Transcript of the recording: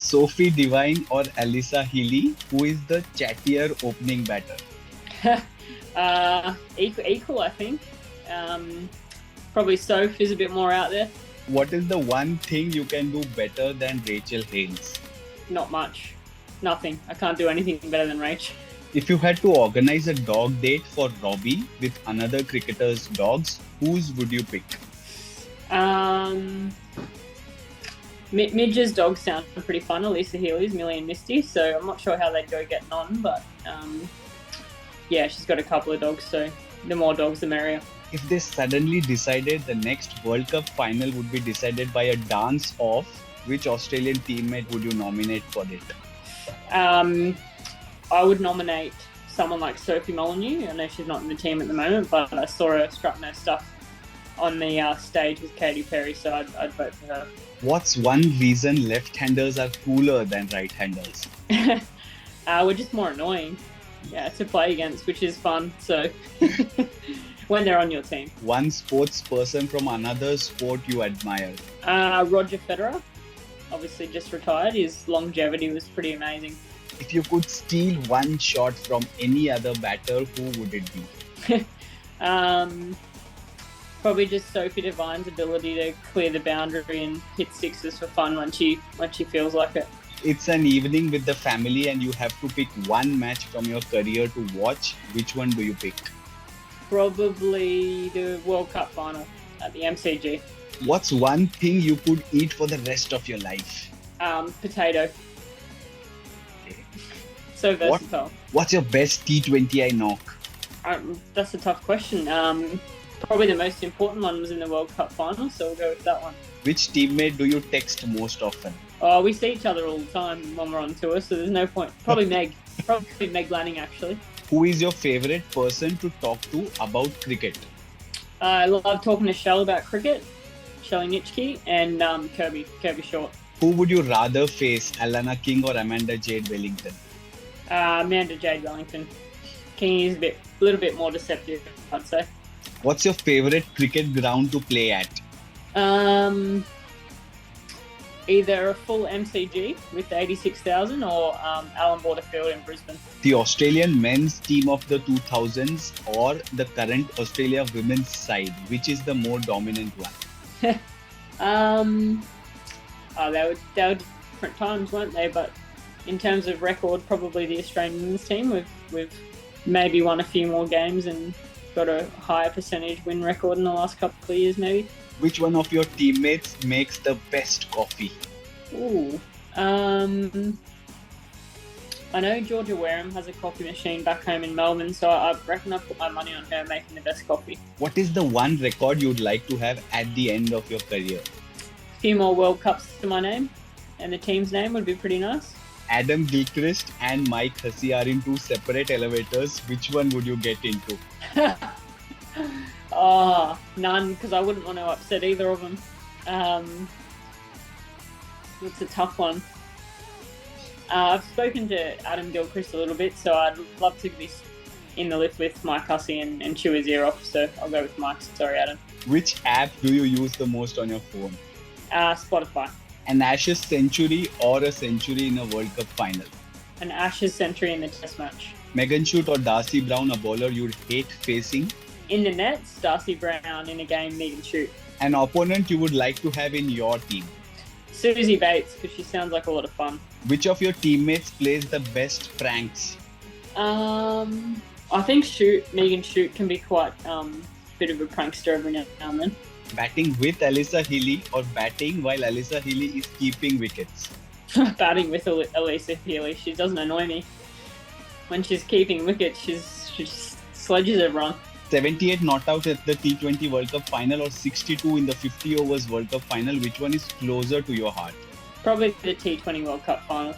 Sophie Devine or Alyssa Healy, who is the chattier opening batter? Equal, I think. Probably Soph is a bit more out there. What is the one thing you can do better than Rachel Hales? Not much. Nothing. I can't do anything better than Rach. If you had to organize a dog date for Robbie with another cricketer's dogs, whose would you pick? Midge's dogs sound pretty fun. Alyssa Healy's, Millie and Misty. So I'm not sure how they'd go getting on, but yeah, she's got a couple of dogs. So the more dogs, the merrier. If they suddenly decided the next World Cup final would be decided by a dance-off, which Australian teammate would you nominate for it? I would nominate someone like Sophie Molyneux. I know she's not in the team at the moment, but I saw her strutting her stuff on the stage with Katy Perry, so I'd vote for her. What's one reason left-handers are cooler than right-handers? We're just more annoying, to play against, which is fun. So when they're on your team. One sports person from another sport you admire? Roger Federer, obviously just retired. His longevity was pretty amazing. If you could steal one shot from any other batter, who would it be? Probably just Sophie Devine's ability to clear the boundary and hit sixes for fun when she feels like it. It's an evening with the family and you have to pick one match from your career to watch. Which one do you pick? Probably the World Cup final at the MCG. What's one thing you could eat for the rest of your life? Potato. So versatile. What's your best T20I knock? That's a tough question. Probably the most important one was in the World Cup final, so we'll go with that one. Which teammate do you text most often? Oh, we see each other all the time when we're on tour, so there's no point. Probably Meg. Probably Meg Lanning, actually. Who is your favourite person to talk to about cricket? I love talking to Shell about cricket, Shelly Nitschke, and Kirby Short. Who would you rather face, Alana King or Amanda Jade Wellington? Amanda Jade Wellington. King is a little bit more deceptive, I'd say. What's your favourite cricket ground to play at? Either a full MCG with 86,000 or Allan Border Field in Brisbane. The Australian men's team of the 2000s or the current Australia women's side, which is the more dominant one? They were different times, weren't they? But in terms of record, probably the Australian women's team. We've maybe won a few more games and got a higher percentage win record in the last couple of years, maybe. Which one of your teammates makes the best coffee? Ooh. I know Georgia Wareham has a coffee machine back home in Melbourne, so I reckon I put my money on her making the best coffee. What is the one record you'd like to have at the end of your career? A few more World Cups to my name, and the team's name would be pretty nice. Adam Gilchrist and Mike Hussey are in two separate elevators. Which one would you get into? None, because I wouldn't want to upset either of them. It's a tough one. I've spoken to Adam Gilchrist a little bit, so I'd love to be in the lift with Mike Hussey and chew his ear off, so I'll go with Mike. Sorry, Adam. Which app do you use the most on your phone? Spotify. An Ashes century or a century in a World Cup final? An Ashes century in the Test match. Megan Schutt or Darcy Brown, a bowler you'd hate facing? In the nets, Darcy Brown. In a game, Megan Schutt. An opponent you would like to have in your team? Susie Bates, because she sounds like a lot of fun. Which of your teammates plays the best pranks? I think Megan Schutt can be quite bit of a prankster every now and then. Batting with Alyssa Healy or batting while Alyssa Healy is keeping wickets? Batting with Alyssa Healy. She doesn't annoy me. When she's keeping wickets, she just sledges everyone. 78 not out at the T20 World Cup final or 62 in the 50 overs World Cup final, which one is closer to your heart? Probably the T20 World Cup final.